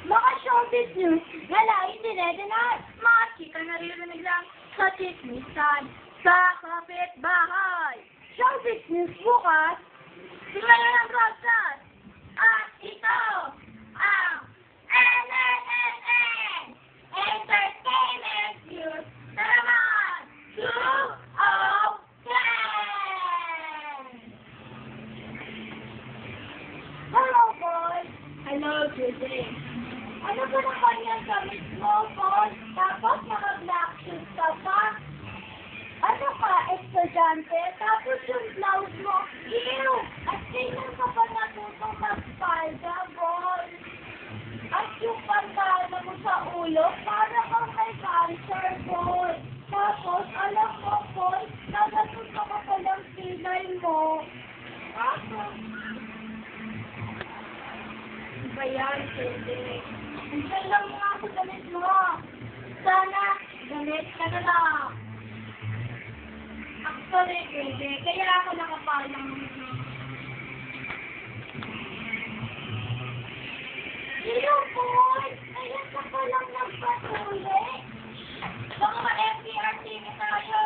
Mga showbiz news na laging dinede na mga chika naririnig lang sa chismisan sa kapitbahay. Showbiz news bukas, simula ng broadcast. At ito, ang NNNN Entertainment News na naman, 2:10! Hello, boy! Hello, today. Ano ba na kanyang gamit mo, boy? Tapos naka-black shoes ka pa? Ano ka, estudyante? Tapos yung blouse mo, ew! At kailan ka pa natutong mag-palda, boy? At yung pantalo mo sa ulo, para kang may cancer, boy. Tapos, alam mo, boy, nagatuto ka palang pilay mo. Ba yan, hindi. Hintay lang nga sa damit mo. Sana, damit ka na lang. Actually, hindi. Kaya ako nakapalang. Hello, boy. Ayan ka pa lang nagpatuli. Baka ma-FBR TV tayo.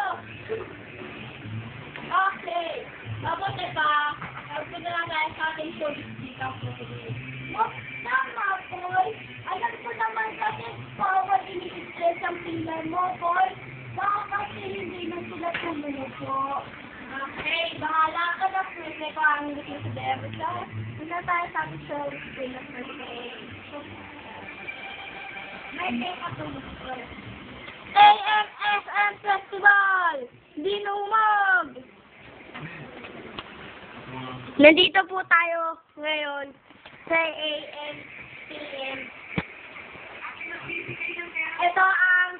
Okay. Mabuti pa. Magpunta lang tayo sa ating showbiz dito. Oh, tama, boy. Alam ko naman kasi bawal ini-stress ang pilay mo, boy. Baka kasi hindi na sila tumulo. Okay, bahala ka na, pwede ka ang gusto sa Devita. Punta tayo sa ating showbiz dito. May day ka tumulo. AMSM Festival! Dinumag! Nandito po tayo ngayon sa AMPM. Ito ang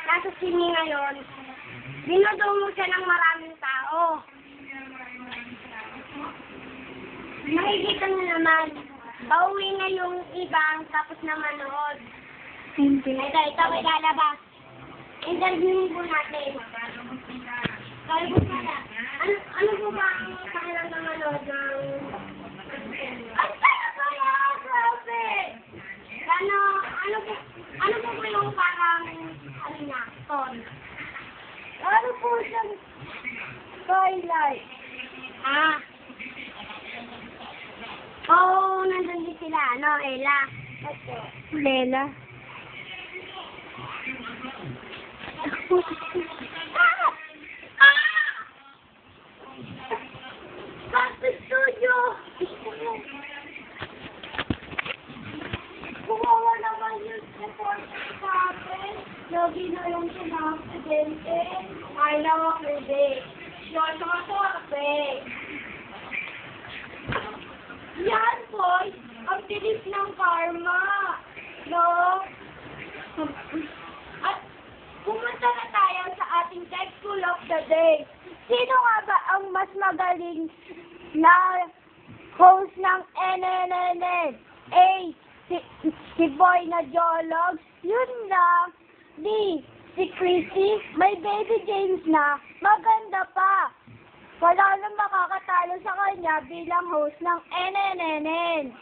nasa sini ngayon. Dinudungo siya ng maraming tao. Nakikita nyo naman, pauwi na yung ibang tapos na manood. Ito may lalabas. Interviewin po natin. Kaya po sana, ano po ba ang pakilang ng manood ng... Ay, kaya! Grabe! Ano po yung parang, ton? Ano po siyang twilight? Oo, nandun din sila, Ella. Ito. Lela. Bakit studio? Kumawa naman yung support sa atin. Lagi na yung sinaksidente. Ay naman, hindi. Yun, sumaswerte. Yan, boy. Ang bilis ng karma. No? At pumunta na tayo sa ating Tech School of the Day. Sino nga ba ang mas magaling na host ng NNNN? A. Si Boy na Geolog. Yun lang. B. Si Chrissy. May baby James na. Maganda pa. Wala nang makakatalo sa kanya bilang host ng NNNN.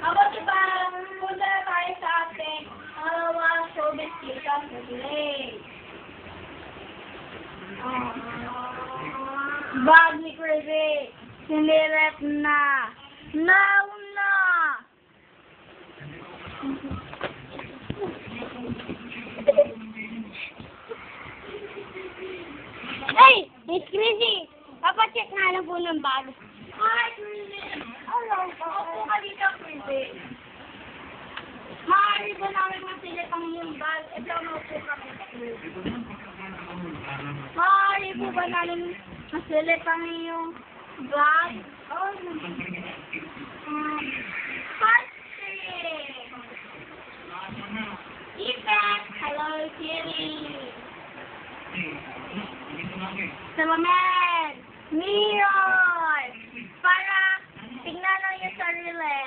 Ako diba, punta na tayo sa ating mga showbiz chicas na delay. Bag ni Chrissy. Siniret na. Nauna! Hey! Miss Chrissy! Papacheck nga lang po ng bag. Hi, Chrissy! Hello, opo ka dito, Chrissy. Maaari ba namin masilip ang iyong bag? Ito mo po kami, Chrissy. Maaari po ba namin masilip ang iyong bag? Oh, Patrick! Ethan! Hello, Kitty! Salamat! Miron! Para tingnan lang yung sarili.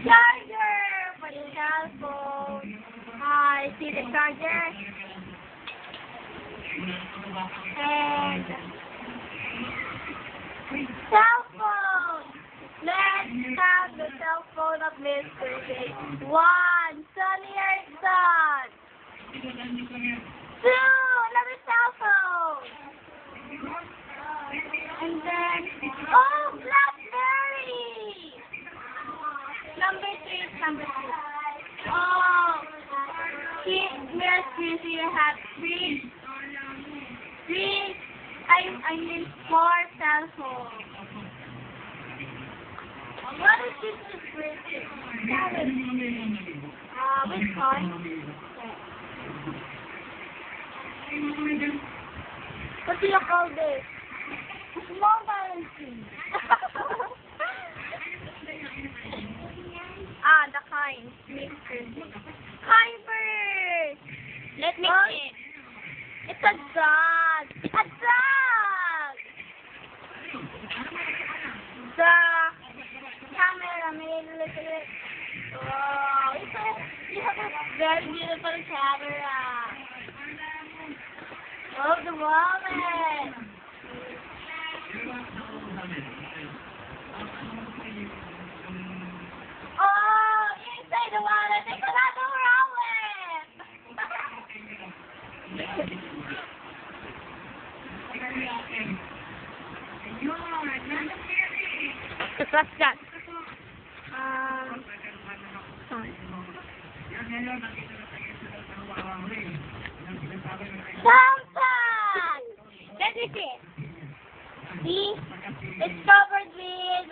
Charger! For your cellphone. I see the charger. And cell of Mr. Day. 1, Sunny Erickson. 2, another cell phone. And then, oh, BlackBerry. Number 3 is number 2. Oh, Miss Chrissy, you have 3. I mean 4 cell phones. What is this description? Which one? What do you call this? Small balancing. The kind. Hyper! Let me see. It's a dog. A dog! The camera made a little. Oh, you have a very beautiful camera. Oh, the wallet. Oh, inside the wallet, there's another wallet. What's that? Samsung! Let me see. See? It's covered with...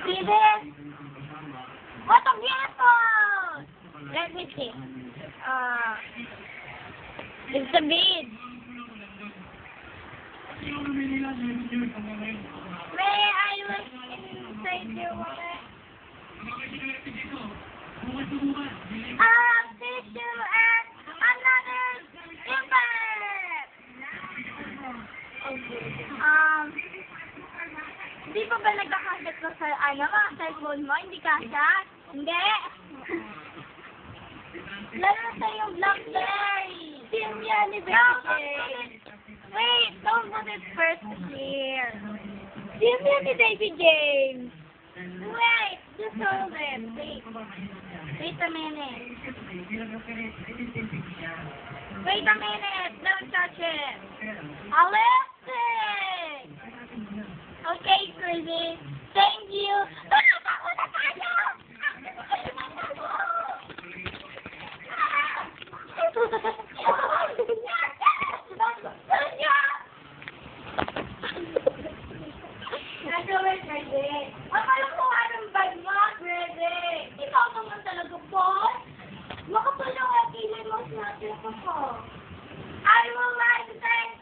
See this? What a beautiful! Let me see. It's the bead. May I look inside your wallet? Tissue and another impact! Di pa ba nagkakagat ko sa mga cellphone mo? Hindi kasha? Hindi! Lalo sa yung BlackBerry! Team yan ni Baby! Wait! Don't put it first here! Team yan ni Baby James! Wait! Just hold it! Wait! Wait a minute! Wait a minute! Don't touch it! I'll lift it! Okay, Crazy. Thank you. Nagawin, Crazy. Akala ko anong bag mo, Crazy. Ikaw naman talaga po. Makapalaw at ilimos natin ako. I would like to thank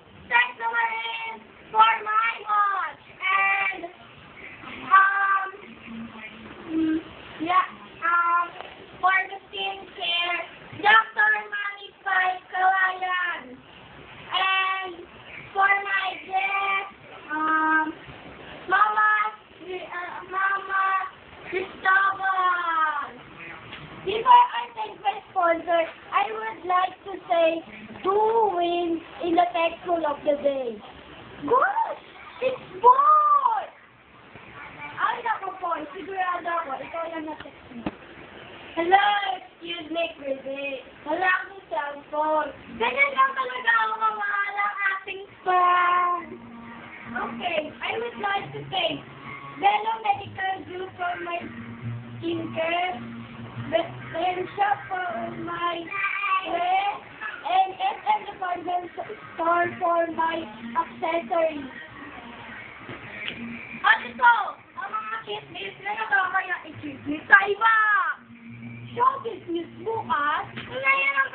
the Marines for my watch. And, for the skincare, Dr. Manny Five Kawayan. And for my guest, Mama Cristobal. Before I thank my sponsor, I would like to say 2 wins in the tech school of the day. Gosh! It's 4! Ay, naku po. Sigurado ako. Ikaw lang na-text mo. Hello! Excuse me, Crazy. Wala akong cellphone. Ganyan lang talaga ako mamahal ang ating fan. Okay. I would like to thank Velo Medical Group for my skincare, then shop for my hair, and SM Department Store for my accessories. At ito, ang mga chismis na nakakaya i-chismis sa iba. Showbiz news bukas, ngayon ang